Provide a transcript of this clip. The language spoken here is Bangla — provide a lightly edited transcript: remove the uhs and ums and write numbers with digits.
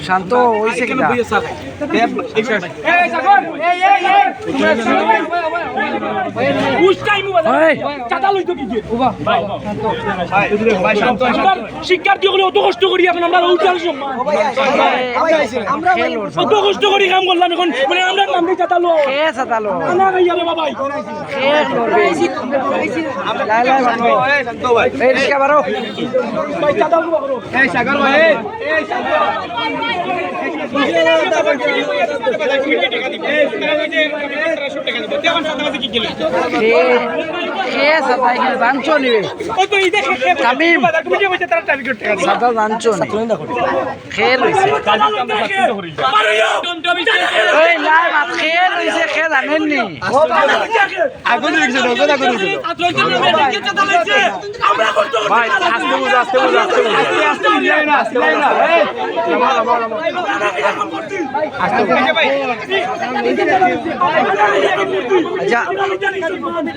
শান্ত হইছে কিনা শিক্ষার্থীগুলো অত কষ্ট করি এখন আমরা অত কষ্ট করি কাম করলাম এখন মানে আমরা নামে চাতালো না গাইয়ারে বাবাই ভাই চাতালো বাবু এই সাগর ভাই এই সাগর আচ্ছা